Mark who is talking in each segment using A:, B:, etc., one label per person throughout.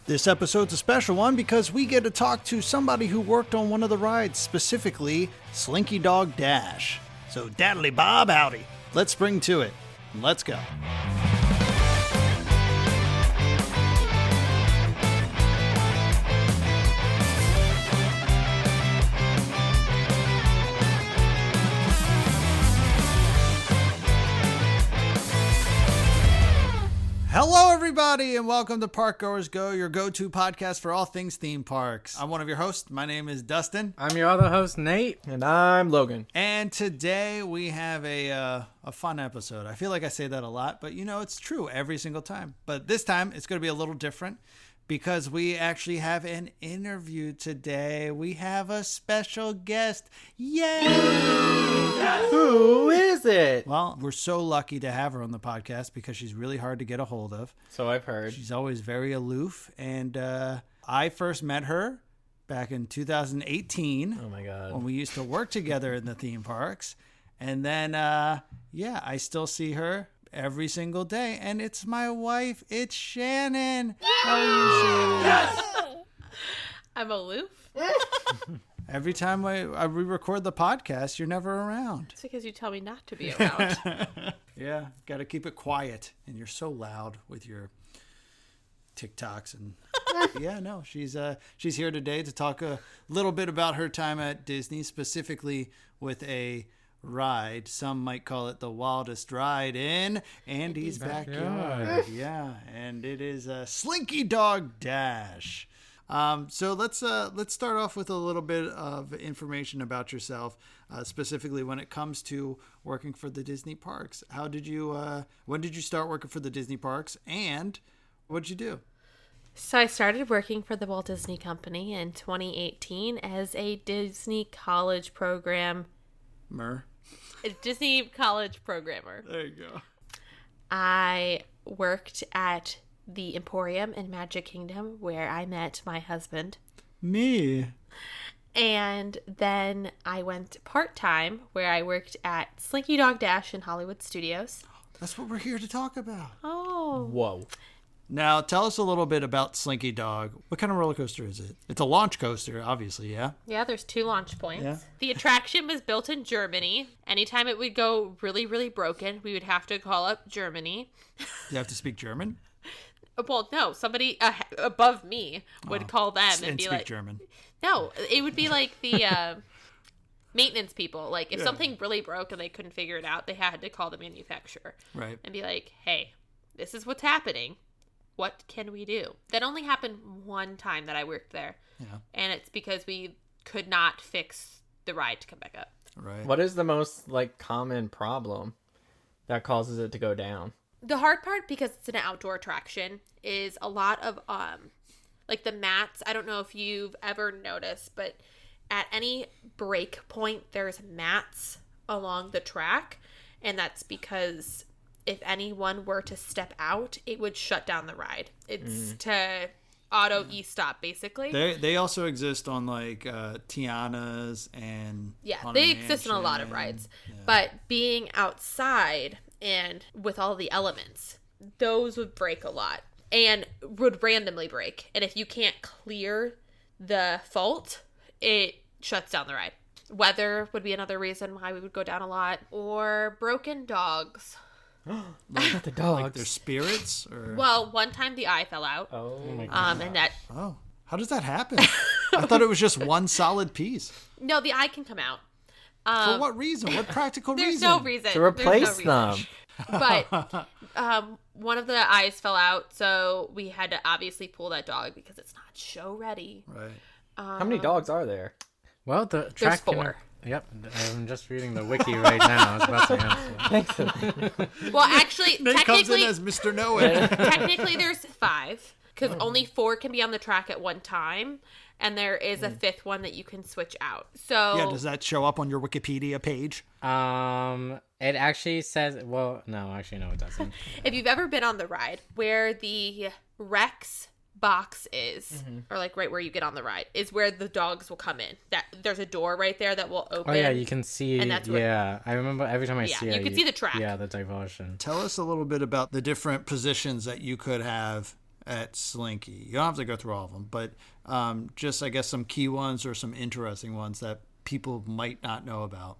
A: This episode's a special one because we get to talk to somebody who worked on one of the rides, specifically Slinky Dog Dash. So Daddly-bob-howdy. Let's spring to it. Let's go. Hello, everybody, and welcome to Parkgoers Go, your go-to podcast for all things theme parks. I'm one of your hosts. My name is Dustin.
B: I'm your other host, Nate.
C: And I'm Logan.
A: And today we have a fun episode. I feel like I say that a lot, but you know, it's true every single time. But this time, it's going to be a little different because we actually have an interview today. We have a special guest. Yay!
C: Who is it?
A: Well, we're so lucky to have her on the podcast because she's really hard to get a hold of.
C: So I've heard.
A: She's always very aloof. And I first met her back in 2018.
C: Oh, my God.
A: When we used to work together in the theme parks. And then, I still see her every single day. And it's my wife. It's Shannon. How are you, Shannon?
D: Yes! I'm aloof.
A: Every time we record the podcast, you're never around.
D: It's because you tell me not to be around.
A: Yeah, got to keep it quiet. And you're so loud with your TikToks and yeah, no, she's here today to talk a little bit about her time at Disney, specifically with a ride. Some might call it the wildest ride in Andy's backyard. Yeah, and it is a Slinky Dog Dash. So let's start off with a little bit of information about yourself, specifically when it comes to working for the Disney parks. When did you start working for the Disney parks, and what did you do?
D: So I started working for the Walt Disney Company in 2018 as a Disney college program. A Disney college programmer.
A: There you go.
D: I worked at the Emporium in Magic Kingdom, where I met my husband.
A: Me.
D: And then I went part-time, where I worked at Slinky Dog Dash in Hollywood Studios.
A: That's what we're here to talk about.
D: Oh.
C: Whoa.
A: Now, tell us a little bit about Slinky Dog. What kind of roller coaster is it? It's a launch coaster, obviously, yeah?
D: Yeah, there's 2 launch points.
A: Yeah.
D: The attraction was built in Germany. Anytime it would go really, really broken, we would have to call up Germany.
A: You have to speak German?
D: Well, no, somebody above me would call them and be
A: speak
D: like...
A: German.
D: No, it would be like the maintenance people. Like, if something really broke and they couldn't figure it out, they had to call the manufacturer.
A: Right.
D: And be like, hey, this is what's happening. What can we do? That only happened one time that I worked there. Yeah. And it's because we could not fix the ride to come back up.
A: Right.
C: What is the most, common problem that causes it to go down?
D: The hard part, because it's an outdoor attraction, is a lot of, the mats. I don't know if you've ever noticed, but at any break point, there's mats along the track. And that's because if anyone were to step out, it would shut down the ride. It's to auto e-stop, basically.
A: They also exist on Tiana's and
D: they exist in a lot of rides. Yeah. But being outside and with all the elements, those would break a lot and would randomly break. And if you can't clear the fault, it shuts down the ride. Weather would be another reason why we would go down a lot, or broken dogs.
C: Not the dogs.
A: Like their spirits? Or...
D: Well, one time the eye fell out.
C: Oh my God.
D: And that...
A: Oh, how does that happen? I thought it was just one solid piece.
D: No, the eye can come out.
A: For what reason? What practical
D: there's
A: reason?
D: No reason.
C: To replace them.
D: But one of the eyes fell out, so we had to obviously pull that dog because it's not show ready.
A: Right.
C: How many dogs are there?
B: Well, the
D: There's
B: track
D: 4.
B: Yep, I'm just reading the wiki right now. I was about to answer.
D: Well, actually,
A: Nate comes in as Mr. Know-It.
D: Technically, there's 5, because only 4 can be on the track at one time, and there is a 5th one that you can switch out. So
A: yeah, does that show up on your Wikipedia page?
B: It actually says, well, no, actually, no, it doesn't.
D: If you've ever been on the ride where the Rex box is, or right where you get on the ride, is where the dogs will come in. That there's a door right there that will open.
B: Oh yeah, you can see.
D: And that's
B: I remember every time I see it.
D: You can see the track.
B: Yeah, the diversion.
A: Tell us a little bit about the different positions that you could have at Slinky? You don't have to go through all of them, but just, I guess, some key ones or some interesting ones that people might not know about.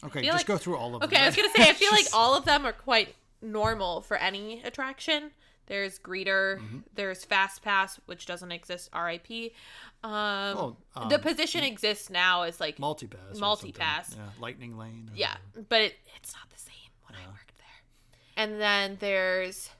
A: Okay, just go through all of them.
D: Okay, I was going to say, I feel like all of them are quite normal for any attraction. There's Greeter, there's Fast Pass, which doesn't exist, RIP. The position exists now as like
A: Multipass.
D: Multipass.
A: Yeah, Lightning Lane.
D: Yeah, but it's not the same when I worked there. And then there's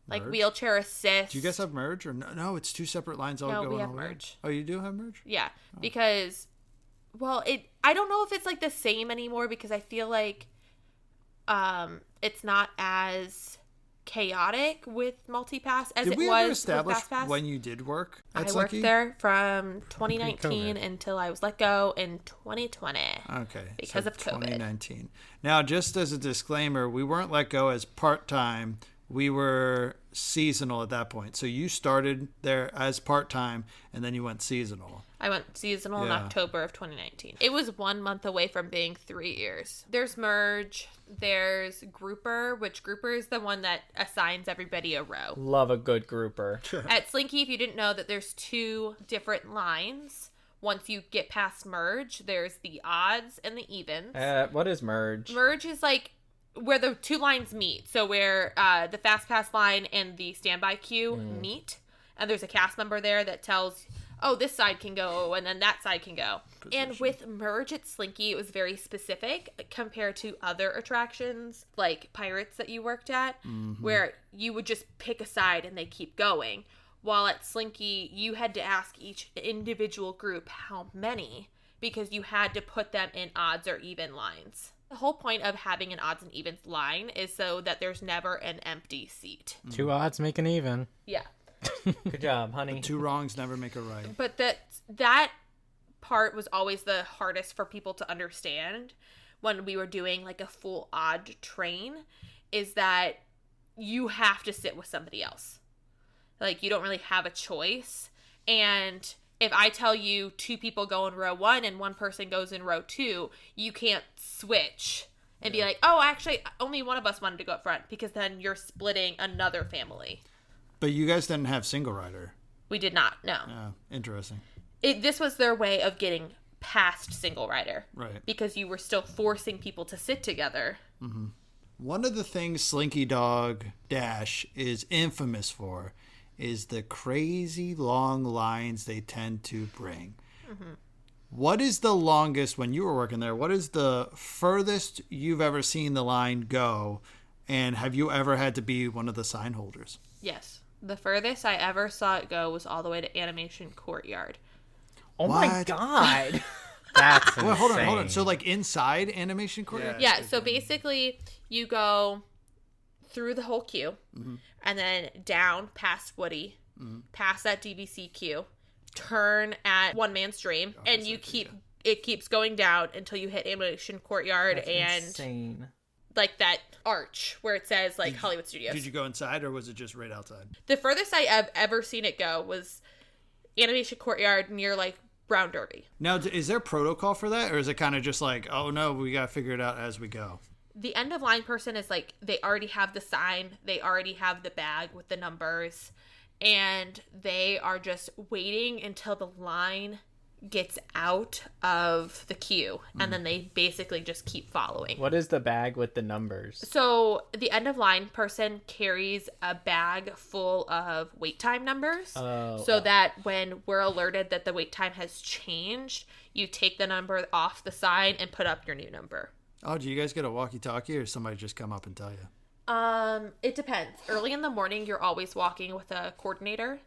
D: like
A: Merge?
D: Wheelchair Assist.
A: Do you guys have Merge or no? No, it's two separate lines all
D: No,
A: going
D: we have
A: all the way.
D: Merge.
A: Oh, you do have Merge?
D: Yeah, because, well, I don't know if it's like the same anymore because I feel like it's not as chaotic with Multipass as
A: Did
D: it
A: we
D: was
A: ever establish
D: with FastPass.
A: when you did work at
D: I
A: Slinky?
D: worked there from 2019
B: Pre-COVID.
D: until I was let go in 2020.
A: Okay.
D: Because of COVID.
A: 2019. Now, just as a disclaimer, we weren't let go as part-time. We were seasonal at that point. So you started there as part-time, and then you went seasonal.
D: I went seasonal in
A: Yeah.
D: October of 2019. It was 1 month away from being 3 years. There's Merge. There's Grouper, which Grouper is the one that assigns everybody a row.
C: Love a good grouper.
D: At Slinky, if you didn't know that there's 2 different lines. Once you get past Merge, there's the odds and the evens.
C: What is merge?
D: Merge is like where the 2 lines meet. So where the Fast Pass line and the standby queue meet. And there's a cast member there that tells, oh, this side can go and then that side can go. And with Merge at Slinky, it was very specific compared to other attractions like Pirates that you worked at, where you would just pick a side and they keep going. While at Slinky, you had to ask each individual group how many because you had to put them in odds or even lines. The whole point of having an odds and evens line is so that there's never an empty seat.
B: 2 odds make an even.
D: Yeah.
C: Good job, honey.
A: 2 wrongs never make a right.
D: But that part was always the hardest for people to understand when we were doing like a full odd train, is that you have to sit with somebody else. Like, you don't really have a choice. And if I tell you 2 people go in row 1 and 1 person goes in row 2, you can't switch and be like, oh, actually, only one of us wanted to go up front, because then you're splitting another family.
A: But you guys didn't have single rider.
D: We did not, no.
A: Interesting.
D: This was their way of getting past single rider.
A: Right.
D: Because you were still forcing people to sit together.
A: One of the things Slinky Dog Dash is infamous for is the crazy long lines they tend to bring. What is the longest, when you were working there, what is the furthest you've ever seen the line go? And have you ever had to be one of the sign holders?
D: Yes. The furthest I ever saw it go was all the way to Animation Courtyard.
C: Oh my
A: What?
C: God.
B: That's insane.
A: Well, hold on. So, like, inside Animation Courtyard?
D: Yeah, so basically you go through the whole queue and then down past Woody, past that DVC queue, turn at One Man's Dream, and you it keeps going down until you hit Animation Courtyard.
C: That's
D: and
C: insane.
D: like that arch where it says like Hollywood Studios.
A: Did you go inside, or was it just right outside?
D: The furthest I have ever seen it go was Animation Courtyard near like Brown Derby.
A: Now, is there protocol for that, or is it kind of just like, oh no, we got to figure it out as we go?
D: The end of line person is like, they already have the sign, they already have the bag with the numbers, and they are just waiting until the line gets out of the queue, and then they basically just keep following.
C: What is the bag with the numbers?
D: So the end of line person carries a bag full of wait time numbers, so that when we're alerted that the wait time has changed, you take the number off the sign and put up your new number.
A: Oh, do you guys get a walkie-talkie, or somebody just come up and tell you?
D: It depends. Early in the morning, you're always walking with a coordinator,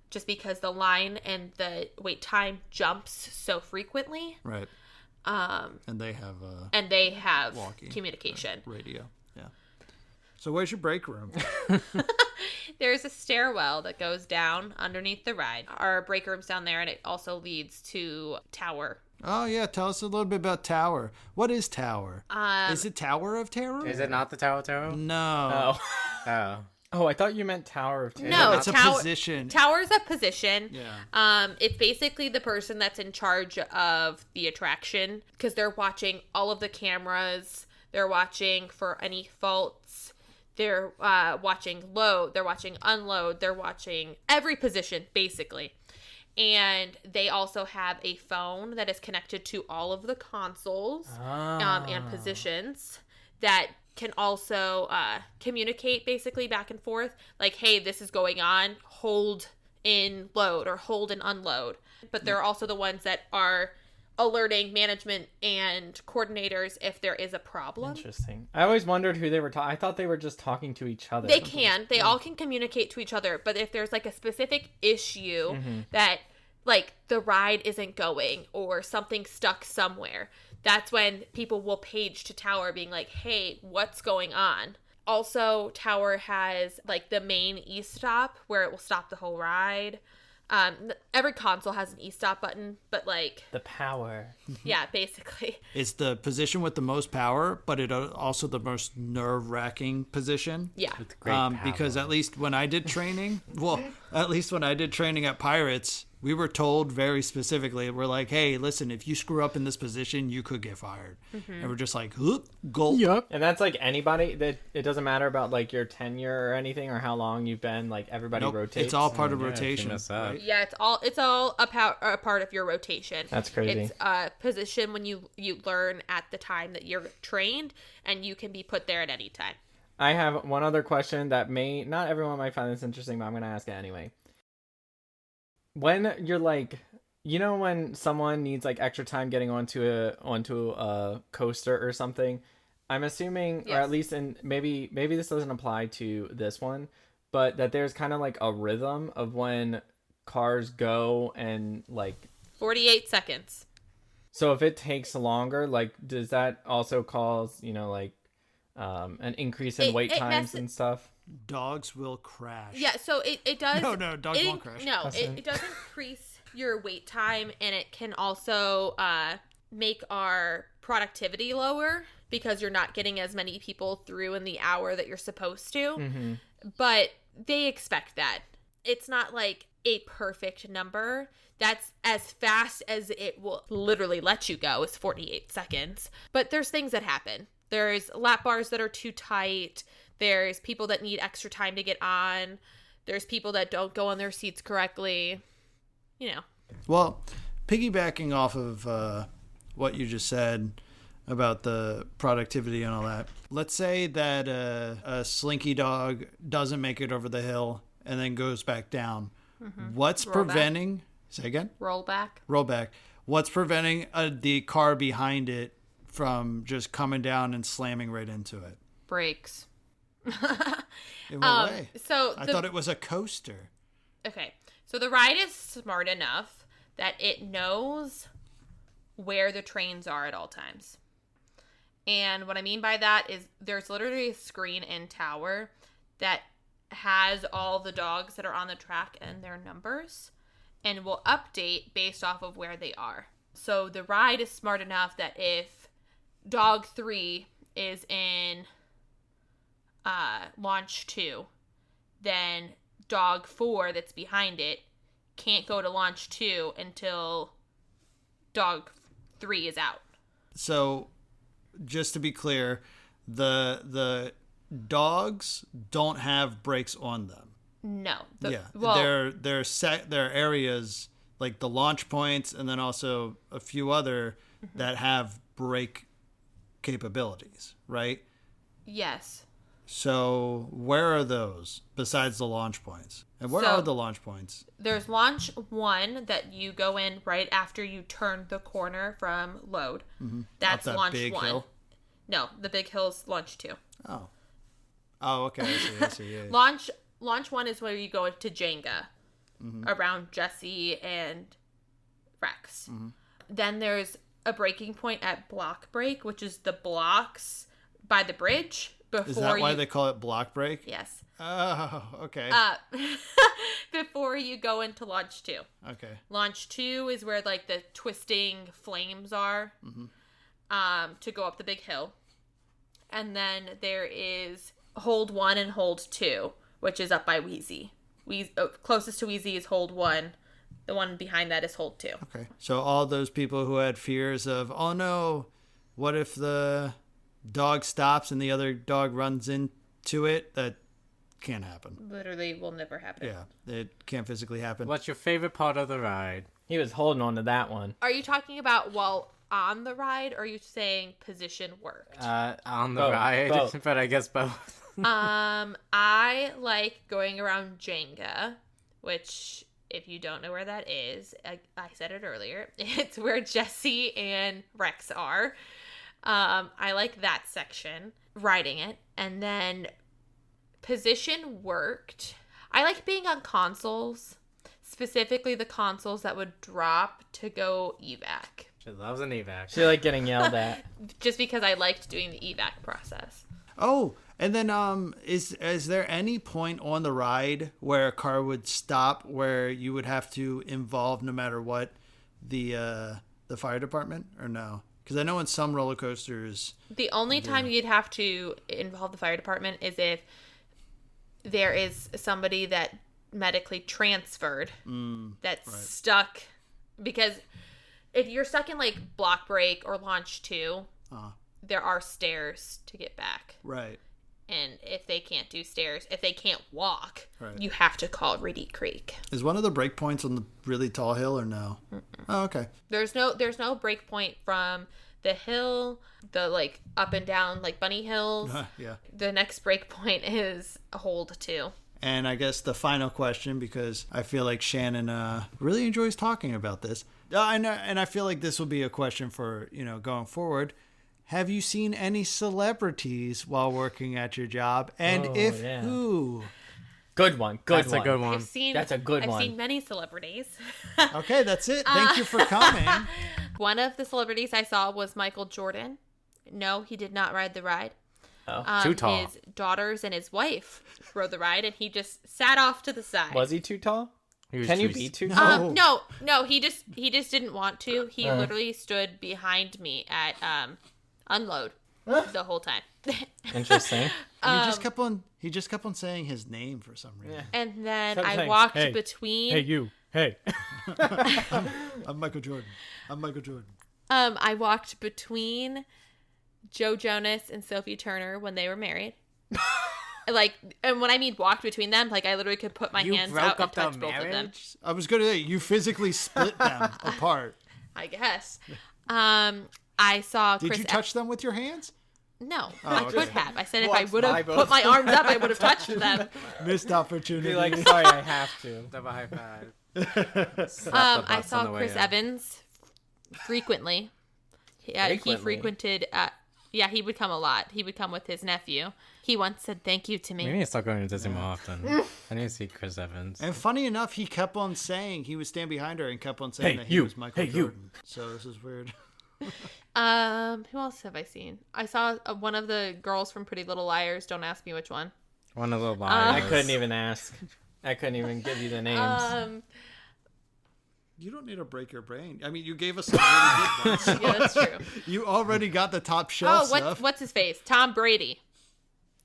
D: just because the line and the wait time jumps so frequently.
A: Right. And they have
D: And they have
A: walkie,
D: communication.
A: radio. Yeah. So where's your break room?
D: There's a stairwell that goes down underneath the ride. Our break room's down there, and it also leads to Tower.
A: Oh yeah, tell us a little bit about Tower. What is Tower? Is it Tower of Terror?
B: Is it not the Tower Tower?
A: No.
C: Oh.
B: Oh.
C: I thought you meant Tower of Terror.
D: No,
A: It's a position.
D: Tower's a position.
A: Yeah.
D: It's basically the person that's in charge of the attraction, because they're watching all of the cameras. They're watching for any faults. They're watching load. They're watching unload. They're watching every position, basically. And they also have a phone that is connected to all of the consoles and positions that can also communicate basically back and forth. Like, hey, this is going on. Hold in load or hold and unload. But they're also the ones that are alerting management and coordinators if there is a problem.
C: Interesting. I always wondered who they were talking. I thought they were just talking to each other.
D: They can. They all can communicate to each other. But if there's like a specific issue that like the ride isn't going or something stuck somewhere, that's when people will page to Tower being like, hey, what's going on? Also, Tower has like the main e-stop where it will stop the whole ride. Every console has an e-stop button, but like
C: the power.
D: Yeah, basically.
A: It's the position with the most power, but it also the most nerve-wracking position.
D: Yeah.
B: With great power.
A: Because at least when I did training, at Pirates, we were told very specifically, we're like, hey, listen, if you screw up in this position, you could get fired. And we're just like, whoop, gulp.
B: Yup.
C: And that's like anybody, that it doesn't matter about like your tenure or anything or how long you've been, like everybody
A: Nope,
C: rotates.
A: it's all part of
B: Yeah, if you
A: rotation.
B: mess up.
A: right?
D: Yeah, it's all a part of your rotation.
C: That's crazy.
D: It's a position when you learn at the time that you're trained, and you can be put there at any time.
C: I have one other question that not everyone might find this interesting, but I'm going to ask it anyway. When you're like, when someone needs like extra time getting onto a coaster or something, I'm assuming,
D: Yes.
C: or at least maybe this doesn't apply to this one, but that there's kind of like a rhythm of when cars go and like
D: 48 seconds.
C: So if it takes longer, like, does that also cause, an increase in wait times and stuff?
A: Dogs will crash.
D: Yeah, so it does.
A: No, dogs won't crash.
D: No, it does increase your wait time, and it can also make our productivity lower because you're not getting as many people through in the hour that you're supposed to. But they expect that. It's not like a perfect number. That's as fast as it will literally let you go is 48 seconds. But there's things that happen. There's lap bars that are too tight. There's people that need extra time to get on. There's people that don't go on their seats correctly.
A: Well, piggybacking off of what you just said about the productivity and all that, let's say that a Slinky Dog doesn't make it over the hill and then goes back down. What's
D: Roll
A: preventing...
D: back.
A: Say again?
D: Roll back.
A: What's preventing the car behind it from just coming down and slamming right into it?
D: Brakes.
A: In what way?
D: So
A: I thought it was a coaster.
D: Okay, so the ride is smart enough that it knows where the trains are at all times. And what I mean by that is there's literally a screen in Tower that has all the dogs that are on the track and their numbers and will update based off of where they are. So the ride is smart enough that if dog 3 is in launch 2, then dog 4 that's behind it can't go to launch 2 until dog 3 is out.
A: So, just to be clear, the dogs don't have brakes on them.
D: No.
A: They're set. There are areas like the launch points, and then also a few other that have brake capabilities, right?
D: Yes.
A: So where are those besides the launch points? And where are the launch points?
D: There's launch 1 that you go in right after you turn the corner from load. That's
A: Up that
D: launch
A: big
D: 1.
A: hill?
D: No, the big hill's launch 2.
A: Oh, okay. I see. Yeah.
D: Launch 1 is where you go into Jenga around Jesse and Rex. Then there's a braking point at block break, which is the blocks by the bridge.
A: Is that why they call it block break?
D: Yes.
A: Oh, okay.
D: Before you go into launch 2.
A: Okay.
D: Launch 2 is where like the twisting flames are to go up the big hill. And then there is hold 1 and hold 2, which is up by Wheezy. Closest to Wheezy is hold 1. The one behind that is hold 2.
A: Okay. So all those people who had fears of, oh no, what if the dog stops and the other dog runs into to it, that can't happen.
D: Literally will never happen.
A: Yeah, it can't physically happen.
B: What's your favorite part of the ride?
C: He was holding on to that one.
D: Are you talking about while on the ride, or are you saying position worked?
B: On the
C: Both,
B: ride,
C: both.
B: but I guess both.
D: I like going around Jenga, which, if you don't know where that is, I said it earlier. It's where Jesse and Rex are. I like that section, riding it. And then position worked. I like being on consoles, specifically the consoles that would drop to go evac.
B: She loves an evac.
C: She like getting yelled at.
D: Just because I liked doing the evac process.
A: Oh, and then is there any point on the ride where a car would stop where you would have to involve, no matter what, the fire department, or no? Because I know in some roller coasters,
D: the only time you'd have to involve the fire department is if there is somebody that medically transferred that's stuck. Because if you're stuck in like block break or launch 2, there are stairs to get back.
A: Right.
D: And if they can't do stairs, if they can't walk,
A: Right.
D: you have to call Reedy Creek.
A: Is one of the break points on the really tall hill, or no? Oh, okay.
D: There's no break point from the hill, the like up and down like bunny hills.
A: Yeah.
D: The next break point is hold 2.
A: And I guess the final question, because I feel like Shannon really enjoys talking about this, and I feel like this will be a question for going forward. Have you seen any celebrities while working at your job? And who?
C: Good one.
B: That's a good one.
C: That's a good one.
D: I've seen many celebrities.
A: Okay, that's it. Thank you for coming.
D: One of the celebrities I saw was Michael Jordan. No, he did not ride the ride.
C: Oh.
B: Too tall.
D: His daughters and his wife rode the ride, and he just sat off to the side.
C: Was he too tall?
B: He was
C: Can you
B: too-
C: be too
A: No.
C: tall?
D: No, he just didn't want to. He literally stood behind me at unload the whole time.
C: Interesting.
A: He just kept on saying his name for some reason.
D: And then
C: Stop
D: I
C: saying,
D: walked
C: "Hey,
D: between.
C: Hey, you. Hey.
A: I'm Michael Jordan.
D: I walked between Joe Jonas and Sophie Turner when they were married. And when I mean walked between them, like I literally could put my hands out and touch both of them.
A: I was going to say, you physically split them apart.
D: I guess. I saw
A: Did
D: Chris.
A: you touch them with your hands?
D: No, I
A: okay.
D: could have. I said if I
C: Watch
D: would
C: my
D: have
C: both.
D: put my arms up, I would have touched them.
A: Missed opportunity.
C: Be like, sorry, I have to.
B: Double high five. Slap the
D: I
B: butts
D: saw
B: on the way
D: Chris
B: in.
D: Evans frequently. He frequented. He would come a lot. He would come with his nephew. He once said thank you to me.
B: Maybe I start going to Disney more often. I need to see Chris Evans.
A: And funny enough, he kept on saying, he would stand behind her and kept on saying
C: Hey,
A: that he
C: you.
A: was Michael
C: Hey, you.
A: Jordan. So this is weird.
D: Who else have I seen? I saw one of the girls from Pretty Little Liars. Don't ask me which one.
B: One of the
C: I
B: liars.
C: couldn't even ask. I couldn't even give you the names.
A: You don't need to break your brain. I mean, you gave us some really good ones.
D: Yeah, that's true.
A: You already got the top shelf stuff.
D: What's his face? Tom Brady,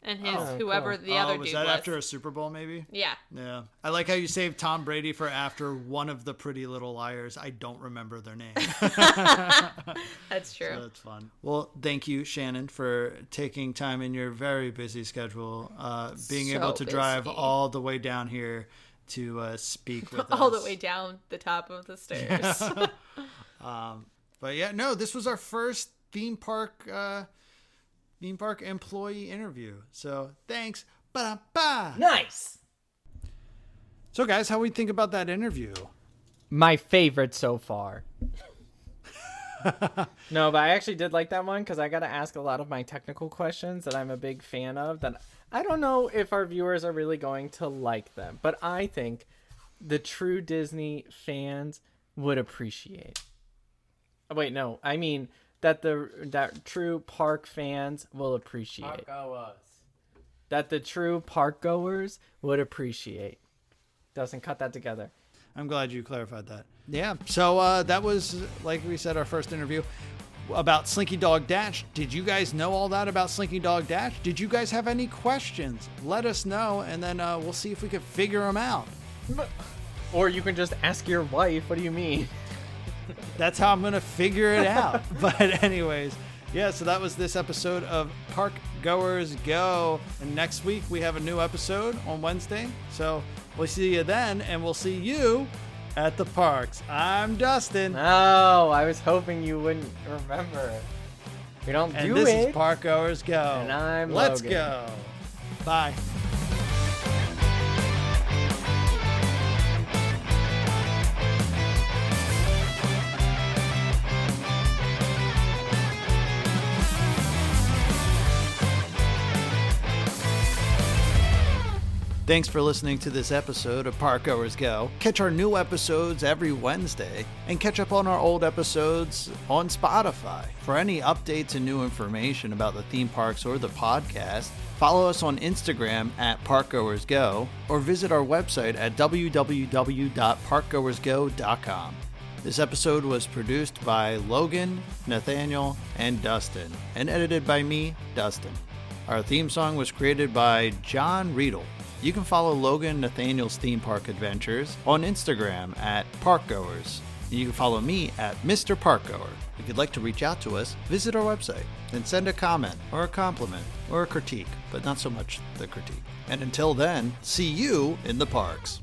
D: and his whoever
C: cool.
D: the other
A: was
D: dude
A: that
D: was.
A: after a Super Bowl, maybe?
D: Yeah.
A: Yeah. I like how you saved Tom Brady for after one of the Pretty Little Liars. I don't remember their name.
D: That's true.
A: So that's fun. Well, thank you, Shannon, for taking time in your very busy schedule, being
D: So
A: able to drive
D: busy.
A: all the way down here to speak with us.
D: All the way down the top of the stairs.
A: But yeah, no, this was our first theme park employee interview. So thanks. Ba-da-ba.
C: Nice.
A: So guys, how we think about that interview?
C: My favorite so far. No, but I actually did like that one because I got to ask a lot of my technical questions that I'm a big fan of. That I don't know if our viewers are really going to like them, but I think the true Disney fans would appreciate. Wait, no, I mean that true park fans will appreciate. That the true park goers would appreciate. Doesn't cut that together.
A: I'm glad you clarified that. Yeah. So that was, like we said, our first interview about Slinky Dog Dash. Did you guys know all that about Slinky Dog Dash? Did you guys have any questions? Let us know, and then we'll see if we can figure them out.
C: Or you can just ask your wife. What do you mean?
A: That's how I'm going to figure it out. But anyways, Yeah, so that was this episode of Parkgoers Go. And next week we have a new episode on Wednesday. So we'll see you then, and we'll see you at the parks. I'm Dustin.
C: No, I was hoping you wouldn't remember. We don't
A: And
C: do
A: this
C: it.
A: is Parkgoers Go.
C: And I'm
A: Let's
C: Logan.
A: go. Bye. Thanks for listening to this episode of Parkgoers Go. Catch our new episodes every Wednesday and catch up on our old episodes on Spotify. For any updates and new information about the theme parks or the podcast, follow us on Instagram at ParkgoersGo or visit our website at www.parkgoersgo.com. This episode was produced by Logan, Nathaniel, and Dustin, and edited by me, Dustin. Our theme song was created by John Riedel. You can follow Logan and Nathaniel's theme park adventures on Instagram at Parkgoers. And you can follow me at Mr. Parkgoer. If you'd like to reach out to us, visit our website and send a comment or a compliment or a critique, but not so much the critique. And until then, see you in the parks.